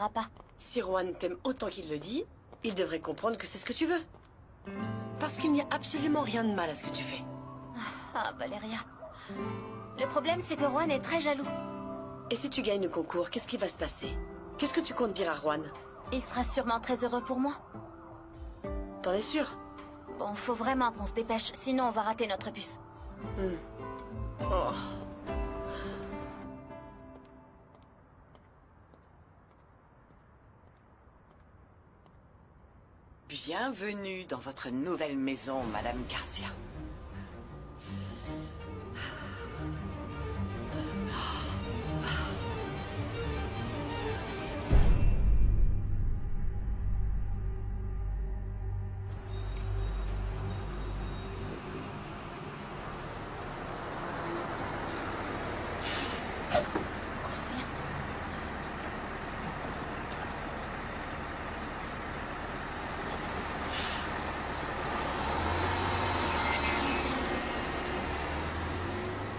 pas. Si Juan t'aime autant qu'il le dit, il devrait comprendre que c'est ce que tu veux. Parce qu'il n'y a absolument rien de mal à ce que tu fais. Ah, Valeria. Le problème, c'est que Juan est très jaloux. Et si tu gagnes le concours, qu'est-ce qui va se passer? Qu'est-ce que tu comptes dire à Juan? Il sera sûrement très heureux pour moi. T'en es sûr? Bon, faut vraiment qu'on se dépêche, sinon on va rater notre bus. Oh. Bienvenue dans votre nouvelle maison, Madame Garcia.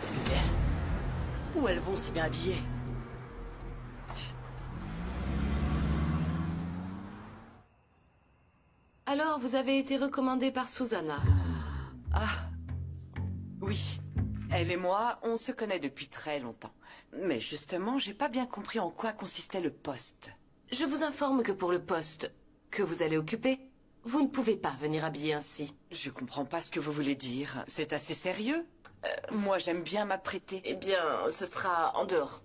Est-ce que c'est elle? Où elles vont si bien habillées? Alors, vous avez été recommandé par Susanna. Ah, oui. Elle et moi, on se connaît depuis très longtemps. Mais justement, j'ai pas bien compris en quoi consistait le poste. Je vous informe que pour le poste que vous allez occuper, vous ne pouvez pas venir habiller ainsi. Je comprends pas ce que vous voulez dire. C'est assez sérieux? Moi, j'aime bien m'apprêter. Eh bien, ce sera en dehors.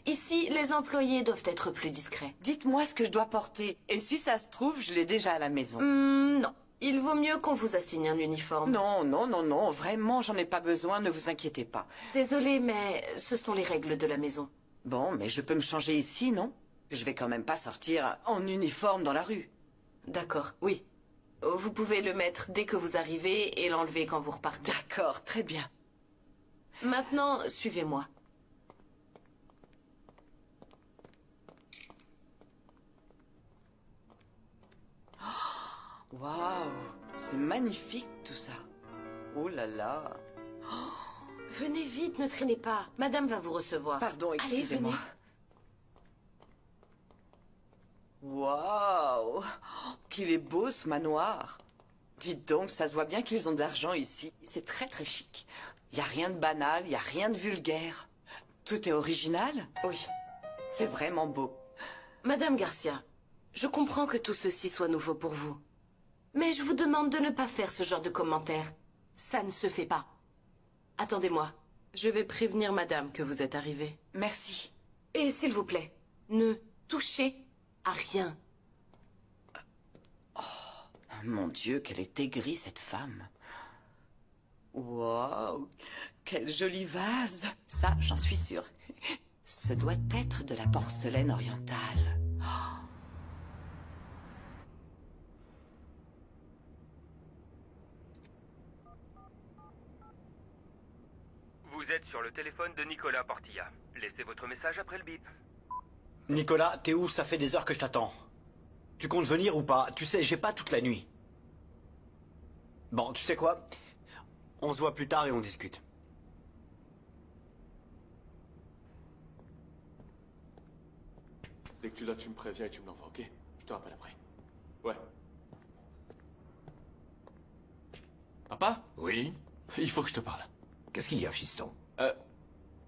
Ici, les employés doivent être plus discrets. Dites-moi ce que je dois porter. Et si ça se trouve, je l'ai déjà à la maison. Non. Il vaut mieux qu'on vous assigne un uniforme. Non, non, non, non. Vraiment, j'en ai pas besoin. Ne vous inquiétez pas. Désolée, mais ce sont les règles de la maison. Bon, mais je peux me changer ici, non? Je vais quand même pas sortir en uniforme dans la rue. D'accord, oui. Vous pouvez le mettre dès que vous arrivez et l'enlever quand vous repartez. D'accord, très bien. Maintenant, suivez-moi. Waouh, c'est magnifique tout ça. Oh là là. Venez vite, ne traînez pas. Madame va vous recevoir. Pardon, Allez, excusez-moi. venez. Waouh, qu'il est beau ce manoir. Dites donc, ça se voit bien qu'ils ont de l'argent ici. C'est très très chic. Il n'y a rien de banal, il n'y a rien de vulgaire. Tout est original. Oui. C'est vraiment beau. Madame Garcia, je comprends que tout ceci soit nouveau pour vous. Mais je vous demande de ne pas faire ce genre de commentaires. Ça ne se fait pas. Attendez-moi. Je vais prévenir madame que vous êtes arrivée. Merci. Et s'il vous plaît, ne touchez à rien. Mon Dieu, qu'elle est aigrie, cette femme. Waouh, quel joli vase. Ça, j'en suis sûre. Ce doit être de la porcelaine orientale. Vous êtes sur le téléphone de Nicolas Portilla. Laissez votre message après le bip. Nicolas, t'es où? Ça fait des heures que je t'attends. Tu comptes venir ou pas? Tu sais, j'ai pas toute la nuit. Bon, tu sais quoi? On se voit plus tard et on discute. Dès que tu l'as, tu me préviens et tu me l'envoies, ok? Je te rappelle après. Ouais. Papa? Oui? Il faut que je te parle. Qu'est-ce qu'il y a, fiston?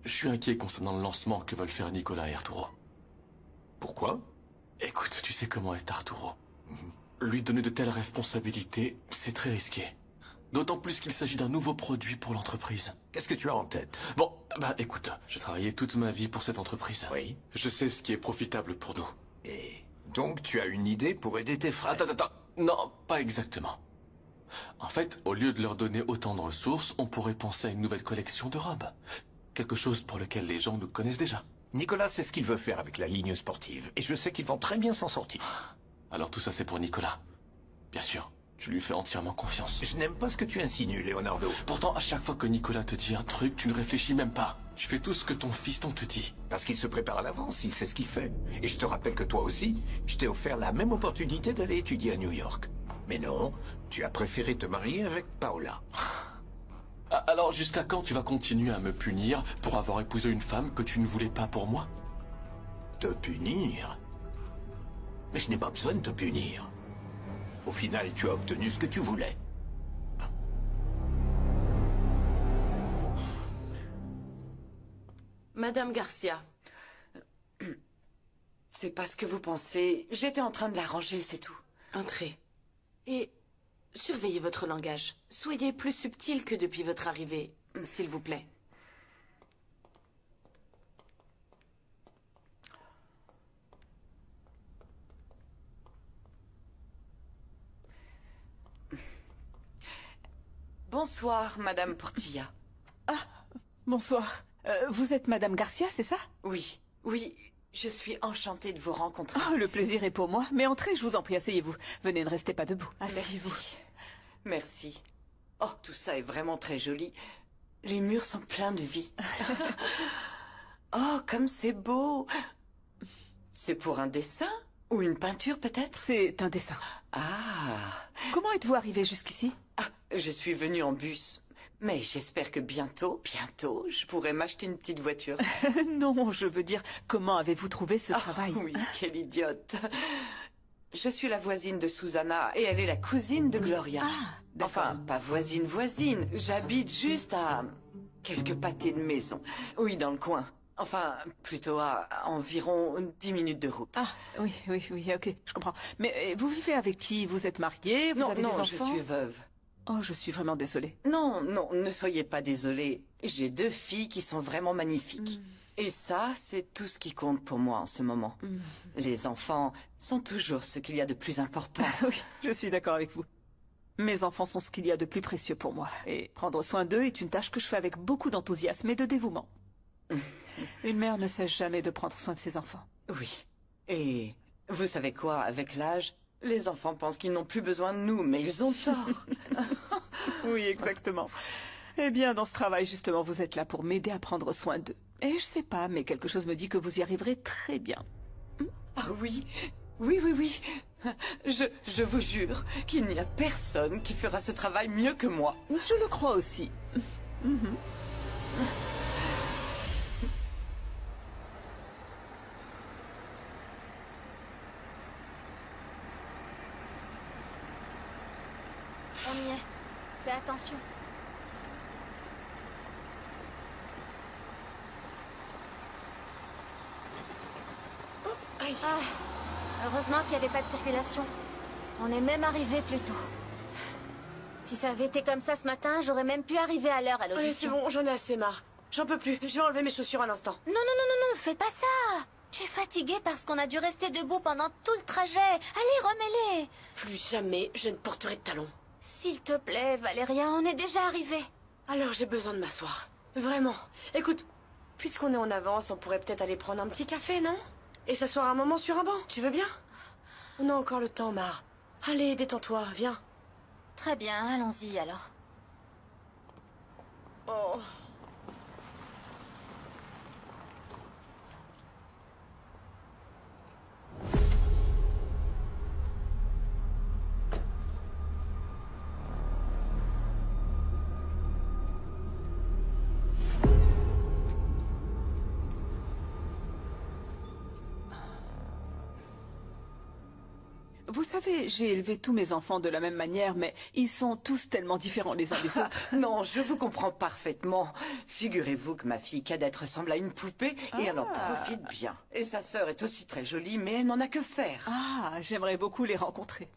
Je suis inquiet concernant le lancement que veulent faire Nicolas et Arturo. Pourquoi? Écoute, tu sais comment est Arturo. Lui donner de telles responsabilités, c'est très risqué. D'autant plus qu'il s'agit d'un nouveau produit pour l'entreprise. Qu'est-ce que tu as en tête? Bon, bah écoute, j'ai travaillé toute ma vie pour cette entreprise. Oui. Je sais ce qui est profitable pour nous. Et donc tu as une idée pour aider tes frères? Attends. Non, pas exactement. En fait, au lieu de leur donner autant de ressources, on pourrait penser à une nouvelle collection de robes. Quelque chose pour lequel les gens nous connaissent déjà. Nicolas sait ce qu'il veut faire avec la ligne sportive. Et je sais qu'ils vont très bien s'en sortir. Alors tout ça c'est pour Nicolas. Bien sûr, je lui fais entièrement confiance. Je n'aime pas ce que tu insinues, Leonardo. Pourtant, à chaque fois que Nicolas te dit un truc, tu ne réfléchis même pas. Tu fais tout ce que ton fiston te dit. Parce qu'il se prépare à l'avance, il sait ce qu'il fait. Et je te rappelle que toi aussi, je t'ai offert la même opportunité d'aller étudier à New York. Mais non, tu as préféré te marier avec Paola. Alors jusqu'à quand tu vas continuer à me punir pour avoir épousé une femme que tu ne voulais pas pour moi? Te punir? Mais je n'ai pas besoin de te punir. Au final, tu as obtenu ce que tu voulais. Madame Garcia, C'est pas ce que vous pensez. J'étais en train de l'arranger, c'est tout. entrez. Et surveillez votre langage. Soyez plus subtil que depuis votre arrivée, s'il vous plaît. Bonsoir, Madame Portilla. Bonsoir. Vous êtes Madame Garcia, c'est ça? Oui, oui, je suis enchantée de vous rencontrer. Oh, le plaisir est pour moi. Mais entrez, je vous en prie, asseyez-vous. Venez, ne restez pas debout. Asseyez-vous. Merci. Merci. Oh, tout ça est vraiment très joli. Les murs sont pleins de vie. Oh, comme c'est beau. C'est pour un dessin? Ou une peinture, peut-être? C'est un dessin. Ah, Comment êtes-vous arrivé jusqu'ici? je suis venue en bus. Mais j'espère que bientôt, je pourrai m'acheter une petite voiture. Non, je veux dire, comment avez-vous trouvé ce Ah, travail? oui, quelle idiote. Je suis la voisine de Susanna et elle est la cousine de Gloria. d'accord. Enfin, pas voisine. J'habite juste à quelques pâtés de maison. Oui, dans le coin. Enfin, plutôt à environ 10 minutes de route. Ah, oui, ok, je comprends. Mais vous vivez avec qui? Vous êtes marié? Vous non, avez non, des enfants? je suis veuve. Oh, je suis vraiment désolée. Non, ne soyez pas désolée. J'ai 2 filles qui sont vraiment magnifiques. Et ça, c'est tout ce qui compte pour moi en ce moment. Les enfants sont toujours ce qu'il y a de plus important. Oui, je suis d'accord avec vous. Mes enfants sont ce qu'il y a de plus précieux pour moi. Et prendre soin d'eux est une tâche que je fais avec beaucoup d'enthousiasme et de dévouement. Une mère ne cesse jamais de prendre soin de ses enfants. Oui. Et vous savez quoi, avec l'âge, les enfants pensent qu'ils n'ont plus besoin de nous, mais ils ont tort. Oui, exactement. Eh bien, dans ce travail, justement, vous êtes là pour m'aider à prendre soin d'eux. Et je sais pas, mais quelque chose me dit que vous y arriverez très bien. Ah oui, oui. Je vous jure qu'il n'y a personne qui fera ce travail mieux que moi. Je le crois aussi. On y est. Fais attention. Ah, heureusement qu'il n'y avait pas de circulation. On est même arrivé plus tôt. Si ça avait été comme ça ce matin, j'aurais même pu arriver à l'heure à Allez, c'est l'audition. bon, j'en ai assez marre. J'en peux plus. Je vais enlever mes chaussures un instant. Non, fais pas ça. Tu es fatigué parce qu'on a dû rester debout pendant tout le trajet. Allez, remets-les. Plus jamais je ne porterai de talons. S'il te plaît, Valéria, on est déjà arrivé. Alors j'ai besoin de m'asseoir. Vraiment. Écoute, puisqu'on est en avance, on pourrait peut-être aller prendre un petit café, non? Et s'asseoir un moment sur un banc, tu veux bien? On a encore le temps, Mar. Allez, détends-toi, viens. Très bien, allons-y alors. Oh. Vous savez, j'ai élevé tous mes enfants de la même manière, mais ils sont tous tellement différents les uns des autres. Non, je vous comprends parfaitement. Figurez-vous que ma fille cadette ressemble à une poupée et elle en profite bien. Et sa sœur est aussi très jolie, mais elle n'en a que faire. Ah, j'aimerais beaucoup les rencontrer.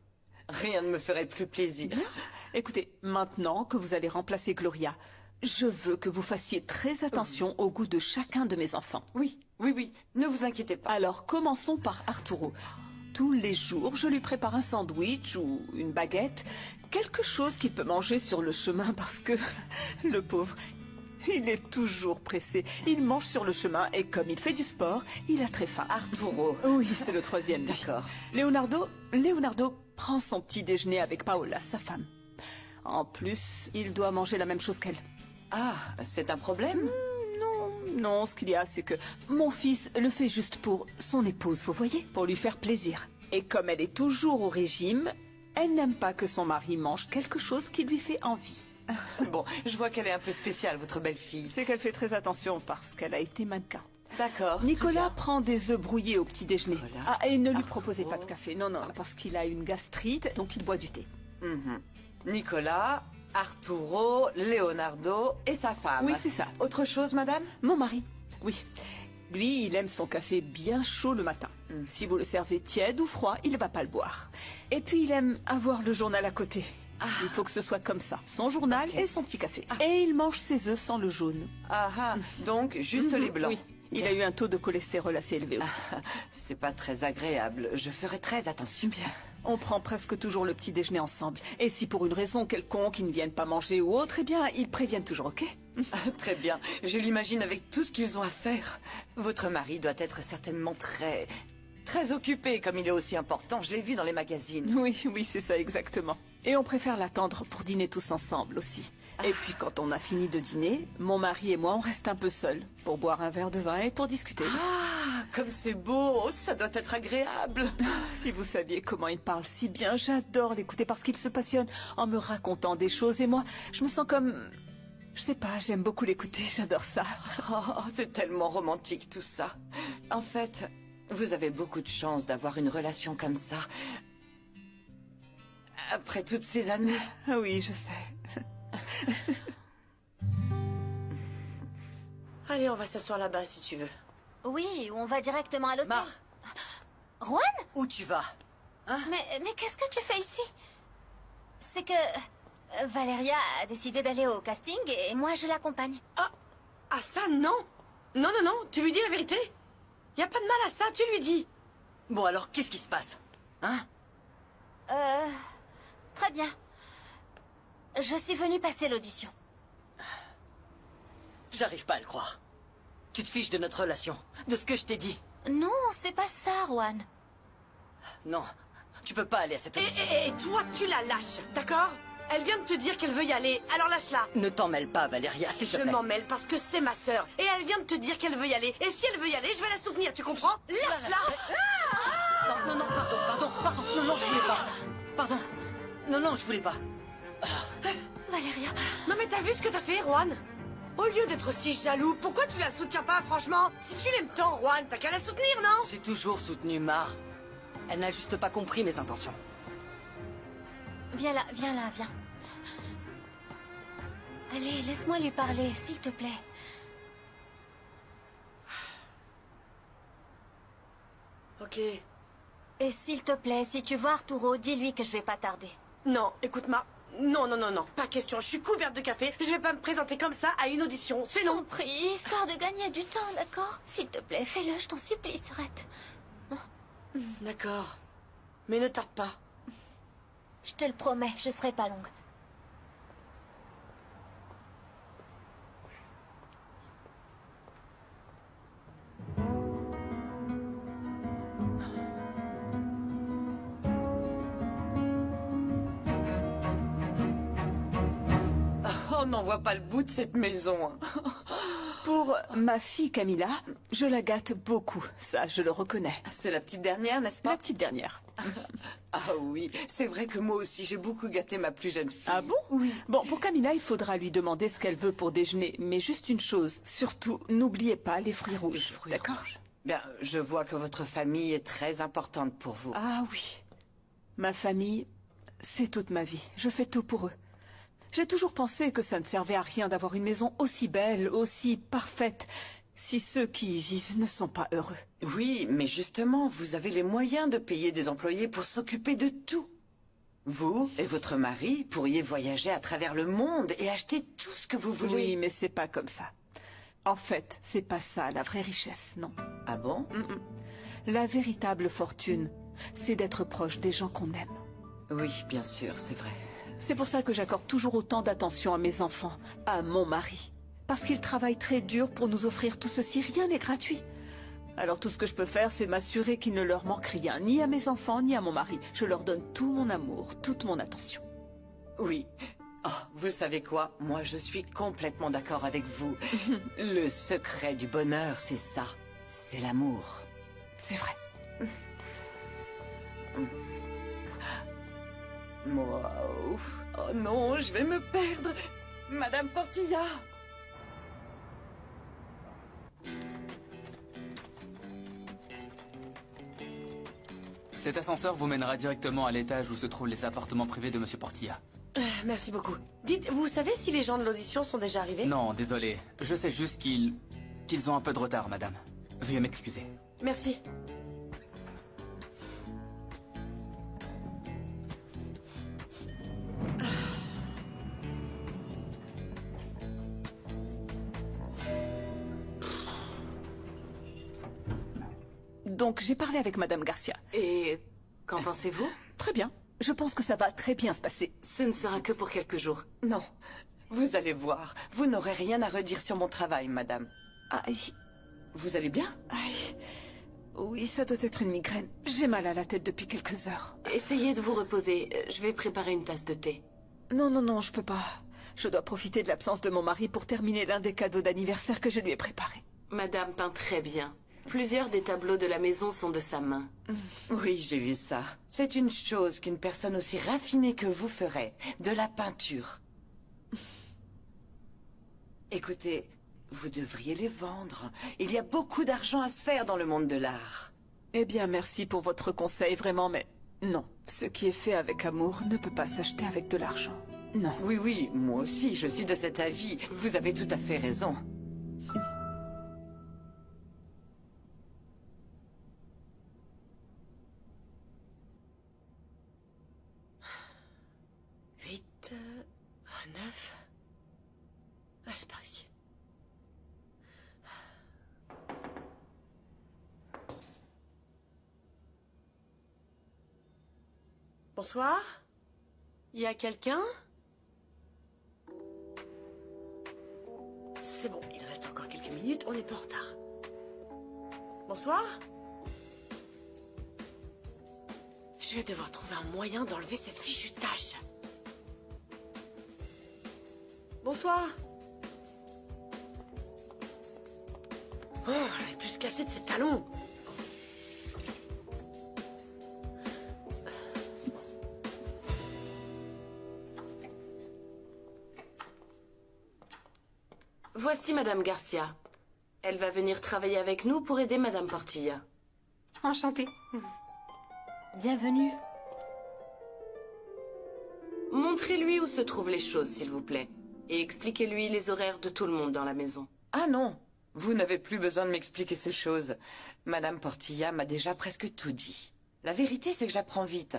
Rien ne me ferait plus plaisir. Écoutez, maintenant que vous allez remplacer Gloria, je veux que vous fassiez très attention au goût de chacun de mes enfants. Oui, ne vous inquiétez pas. Alors, commençons par Arturo. Tous les jours, je lui prépare un sandwich ou une baguette, quelque chose qu'il peut manger sur le chemin parce que, le pauvre, il est toujours pressé. Il mange sur le chemin et comme il fait du sport, il a très faim. Arturo. Oui, c'est le troisième. lui. D'accord. Leonardo prend son petit déjeuner avec Paola, sa femme. En plus, il doit manger la même chose qu'elle. Ah, c'est un problème? Non, ce qu'il y a, c'est que mon fils le fait juste pour son épouse, vous voyez, pour lui faire plaisir. Et comme elle est toujours au régime, elle n'aime pas que son mari mange quelque chose qui lui fait envie. Bon, je vois qu'elle est un peu spéciale, votre belle-fille. C'est qu'elle fait très attention parce qu'elle a été mannequin. D'accord. Nicolas prend des œufs brouillés au petit déjeuner. Nicolas, Ah, et ne lui Arturo. proposez pas de café. Non, non, parce qu'il a une gastrite, donc il boit du thé. Nicolas, Arturo, Leonardo et sa femme. Oui, c'est ça. Autre chose, madame? Mon mari, oui. Lui, il aime son café bien chaud le matin. Si vous le servez tiède ou froid, il ne va pas le boire. Et puis, il aime avoir le journal à côté. Il faut que ce soit comme ça. Son journal et son petit café. Et il mange ses œufs sans le jaune. Ah ah, donc juste les blancs. Oui. Il a eu un taux de cholestérol assez élevé aussi. C'est pas très agréable. Je ferai très attention. Bien. On prend presque toujours le petit déjeuner ensemble. Et si pour une raison quelconque ils ne viennent pas manger ou autre, eh bien, ils préviennent toujours, ok? Très bien. Je l'imagine avec tout ce qu'ils ont à faire. Votre mari doit être certainement très occupé, comme il est aussi important. Je l'ai vu dans les magazines. Oui, oui, c'est ça exactement. Et on préfère l'attendre pour dîner tous ensemble aussi. Et puis quand on a fini de dîner, mon mari et moi, on reste un peu seuls pour boire un verre de vin et pour discuter. Ah, comme c'est beau. Ça doit être agréable. Si vous saviez comment il parle si bien, j'adore l'écouter parce qu'il se passionne en me racontant des choses. Et moi, je me sens comme... Je sais pas, j'aime beaucoup l'écouter, j'adore ça. Oh, c'est tellement romantique tout ça. En fait, vous avez beaucoup de chance d'avoir une relation comme ça. Après toutes ces années. Ah oui, je sais. Allez, on va s'asseoir là-bas si tu veux. Oui, ou on va directement à l'hôtel. Mar, Juan? où tu vas? Mais qu'est-ce que tu fais ici? C'est que... Valeria a décidé d'aller au casting et moi je l'accompagne. Ah ça, non. Non, non, non, tu lui dis la vérité. Y a pas de mal à ça, tu lui dis. Bon, alors, qu'est-ce qui se passe? Hein? Très bien. Je suis venue passer l'audition. J'arrive pas à le croire. Tu te fiches de notre relation, de ce que je t'ai dit. Non, c'est pas ça, Juan. Non, tu peux pas aller à cette audition. Et toi, tu la lâches, d'accord? Elle vient de te dire qu'elle veut y aller, alors lâche-la. Ne t'en mêle pas, Valéria, s'il te Je plaît. m'en mêle parce que c'est ma sœur. Et elle vient de te dire qu'elle veut y aller. Et si elle veut y aller, je vais la soutenir, tu comprends? Lâche-la. Non, non, non, pardon. Non, non, je voulais pas. Pardon. Non, je voulais pas. Valéria, Non mais t'as vu ce que t'as fait, Juan? Au lieu d'être si jaloux, pourquoi tu la soutiens pas, franchement? Si tu l'aimes tant, Juan, t'as qu'à la soutenir, non? J'ai toujours soutenu Mar. Elle n'a juste pas compris mes intentions. viens là, viens. Allez, laisse-moi lui parler, s'il te plaît. Ok. Et s'il te plaît, si tu vois Arturo, dis-lui que je vais pas tarder. Non, écoute, Non, pas question. Je suis couverte de café. Je vais pas me présenter comme ça à une audition. C'est Je t'en non. prie, histoire de gagner du temps, d'accord? S'il te plaît, fais-le, je t'en supplie, Sorette. D'accord. Mais ne tarde pas. Je te le promets, je serai pas longue. On n'en voit pas le bout de cette maison. Hein. Pour ma fille Camilla, je la gâte beaucoup, ça je le reconnais. C'est la petite dernière, n'est-ce pas? La petite dernière. Ah oui, c'est vrai que moi aussi j'ai beaucoup gâté ma plus jeune fille. Ah bon? Oui. Bon, pour Camilla, il faudra lui demander ce qu'elle veut pour déjeuner. Mais juste une chose, surtout, n'oubliez pas les fruits rouges. D'accord? Bien, je vois que votre famille est très importante pour vous. Ah oui. Ma famille, c'est toute ma vie. Je fais tout pour eux. J'ai toujours pensé que ça ne servait à rien d'avoir une maison aussi belle, aussi parfaite, si ceux qui y vivent ne sont pas heureux. Oui, mais justement, vous avez les moyens de payer des employés pour s'occuper de tout. Vous et votre mari pourriez voyager à travers le monde et acheter tout ce que vous voulez. Oui, mais c'est pas comme ça. En fait, c'est pas ça la vraie richesse, non. Ah bon? La véritable fortune, c'est d'être proche des gens qu'on aime. Oui, bien sûr, c'est vrai. C'est pour ça que j'accorde toujours autant d'attention à mes enfants, à mon mari. Parce qu'il travaille très dur pour nous offrir tout ceci, rien n'est gratuit. Alors tout ce que je peux faire, c'est m'assurer qu'il ne leur manque rien, ni à mes enfants, ni à mon mari. Je leur donne tout mon amour, toute mon attention. Oui. Oh, vous savez quoi? Moi, je suis complètement d'accord avec vous. Le secret du bonheur, c'est ça. C'est l'amour. C'est vrai. Wow. Oh non, je vais me perdre. Madame Portilla. Cet ascenseur vous mènera directement à l'étage où se trouvent les appartements privés de Monsieur Portilla. Merci beaucoup. Dites, vous savez si les gens de l'audition sont déjà arrivés? Non, désolé. Je sais juste qu'ils ont un peu de retard, madame. Veuillez m'excuser. Merci. Donc j'ai parlé avec Madame Garcia. Et qu'en pensez-vous? Très bien. Je pense que ça va très bien se passer. Ce ne sera que pour quelques jours. Non, vous allez voir. Vous n'aurez rien à redire sur mon travail, madame. Aïe, Vous allez bien? aïe. Oui, ça doit être une migraine. J'ai mal à la tête depuis quelques heures. Essayez de vous reposer. Je vais préparer une tasse de thé. Non, non, non, je peux pas. Je dois profiter de l'absence de mon mari pour terminer l'un des cadeaux d'anniversaire que je lui ai préparé. Madame peint très bien. Plusieurs des tableaux de la maison sont de sa main. Oui, j'ai vu ça. C'est une chose qu'une personne aussi raffinée que vous ferait. De la peinture. Écoutez, vous devriez les vendre. Il y a beaucoup d'argent à se faire dans le monde de l'art. Eh bien, merci pour votre conseil, vraiment, mais non. Ce qui est fait avec amour ne peut pas s'acheter avec de l'argent. Non. Oui, oui, moi aussi, je suis de cet avis. Vous avez tout à fait raison. À 9. Ah, c'est par ici. Bonsoir. Il y a quelqu'un? C'est bon, il reste encore quelques minutes, on n'est pas en retard. Bonsoir. Je vais devoir trouver un moyen d'enlever cette fichue tâche. Bonsoir. Oh, j'avais pu se casser de ses talons. Voici Madame Garcia. Elle va venir travailler avec nous pour aider Madame Portilla. Enchantée. Bienvenue. Montrez-lui où se trouvent les choses, s'il vous plaît. Et expliquez-lui les horaires de tout le monde dans la maison. Ah non, vous n'avez plus besoin de m'expliquer ces choses. Madame Portilla m'a déjà presque tout dit. La vérité, c'est que j'apprends vite.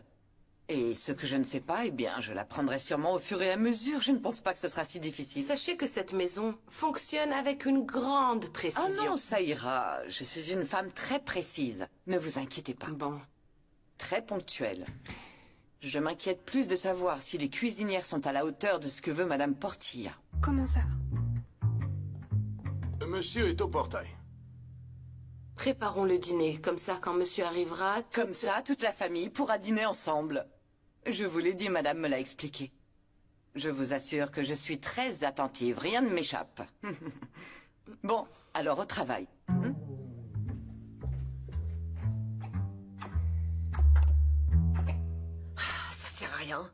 Et ce que je ne sais pas, eh bien, je l'apprendrai sûrement au fur et à mesure. Je ne pense pas que ce sera si difficile. Sachez que cette maison fonctionne avec une grande précision. Ah non, ça ira. Je suis une femme très précise. Ne vous inquiétez pas. Bon. Très ponctuelle. Je m'inquiète plus de savoir si les cuisinières sont à la hauteur de ce que veut Madame Portilla. Comment ça? Monsieur est au portail. Préparons le dîner, comme ça, quand monsieur arrivera... Comme ça, toute la famille pourra dîner ensemble. Je vous l'ai dit, Madame me l'a expliqué. Je vous assure que je suis très attentive, rien ne m'échappe. Bon, alors au travail. Ça sert à rien.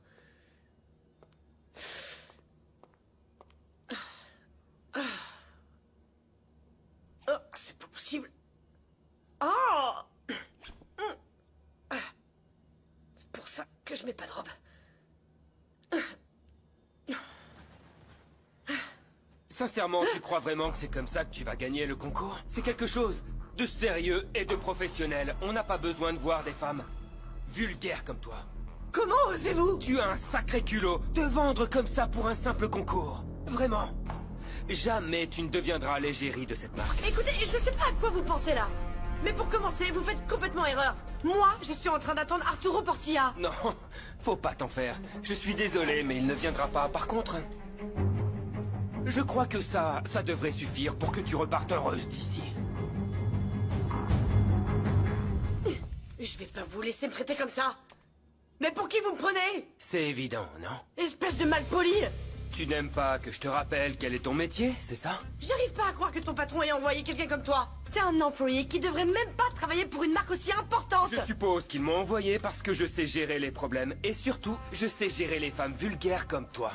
Oh, c'est pas possible. Oh! C'est pour ça que je mets pas de robe. Sincèrement, tu crois vraiment que c'est comme ça que tu vas gagner le concours? C'est quelque chose de sérieux et de professionnel. On n'a pas besoin de voir des femmes vulgaires comme toi. Comment osez-vous? Tu as un sacré culot de vendre comme ça pour un simple concours. Vraiment. Jamais tu ne deviendras l'égérie de cette marque. Écoutez, je sais pas à quoi vous pensez là. Mais pour commencer, vous faites complètement erreur. Moi, je suis en train d'attendre Arturo Portilla. Non, faut pas t'en faire. Je suis désolé, mais il ne viendra pas. Par contre, je crois que ça devrait suffire pour que tu repartes heureuse d'ici. Je vais pas vous laisser me traiter comme ça. Mais pour qui vous me prenez? C'est évident, non? Espèce de malpoli! Tu n'aimes pas que je te rappelle quel est ton métier, c'est ça? J'arrive pas à croire que ton patron ait envoyé quelqu'un comme toi. T'es un employé qui devrait même pas travailler pour une marque aussi importante. Je suppose qu'ils m'ont envoyé parce que je sais gérer les problèmes. Et surtout, je sais gérer les femmes vulgaires comme toi.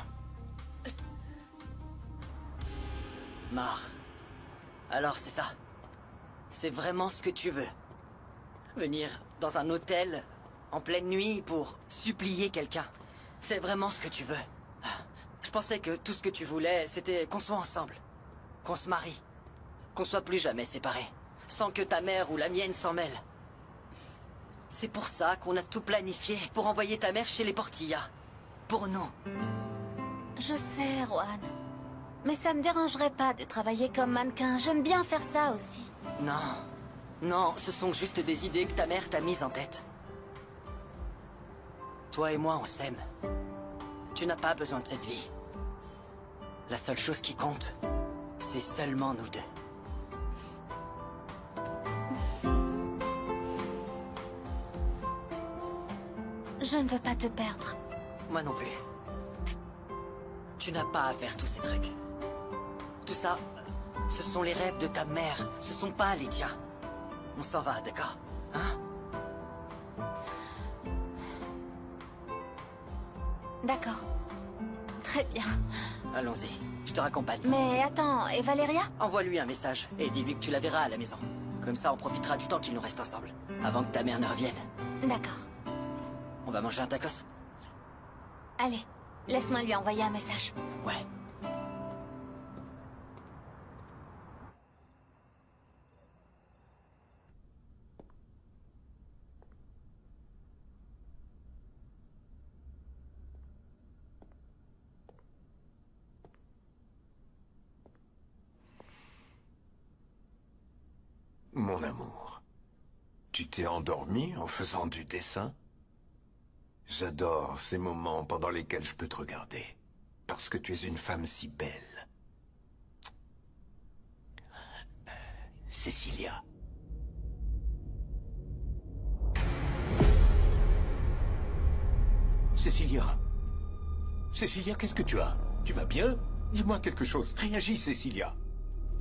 Mar. Alors c'est ça. C'est vraiment ce que tu veux. Venir dans un hôtel En pleine nuit pour supplier quelqu'un. C'est vraiment ce que tu veux. Je pensais que tout ce que tu voulais, c'était qu'on soit ensemble. Qu'on se marie. Qu'on soit plus jamais séparés. Sans que ta mère ou la mienne s'en mêle. C'est pour ça qu'on a tout planifié. Pour envoyer ta mère chez les Portilla. Pour nous. Je sais, Juan. Mais ça me dérangerait pas de travailler comme mannequin. J'aime bien faire ça aussi. Non. Non, ce sont juste des idées que ta mère t'a mises en tête. Toi et moi, on s'aime. Tu n'as pas besoin de cette vie. La seule chose qui compte, c'est seulement nous deux. Je ne veux pas te perdre. Moi non plus. Tu n'as pas à faire tous ces trucs. Tout ça, ce sont les rêves de ta mère. Ce sont pas les tiens. On s'en va, d'accord? Hein? D'accord. Très bien. Allons-y, je te raccompagne. Mais attends, et Valeria? Envoie-lui un message et dis-lui que tu la verras à la maison. Comme ça, on profitera du temps qu'il nous reste ensemble. Avant que ta mère ne revienne. D'accord. On va manger un tacos? Allez, laisse-moi lui envoyer un message. Ouais. Mon amour, tu t'es endormi en faisant du dessin? J'adore ces moments pendant lesquels je peux te regarder. Parce que tu es une femme si belle. Cecilia. Cecilia. Cecilia, qu'est-ce que tu as? Tu vas bien? Dis-moi quelque chose. Réagis, Cecilia.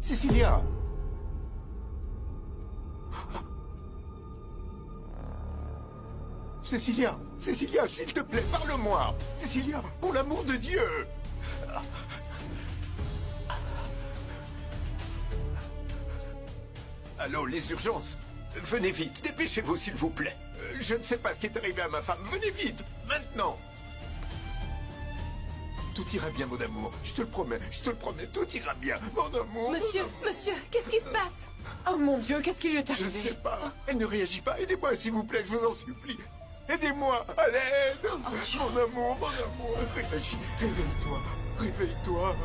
Cecilia! Cecilia, Cecilia, s'il te plaît, parle-moi. Cecilia, pour l'amour de Dieu. Allô, les urgences. Venez vite, dépêchez-vous, s'il vous plaît. Je ne sais pas ce qui est arrivé à ma femme. Venez vite, maintenant. Tout ira bien, mon amour. Je te le promets, tout ira bien. Mon amour. Monsieur, monsieur, qu'est-ce qui se passe? Oh mon Dieu, qu'est-ce qui lui est Je arrivé? ne sais pas. Elle ne réagit pas. Aidez-moi, s'il vous plaît, je vous en supplie. Aidez-moi, à l'aide. Mon amour, réagis. Réveille-toi, réveille-toi.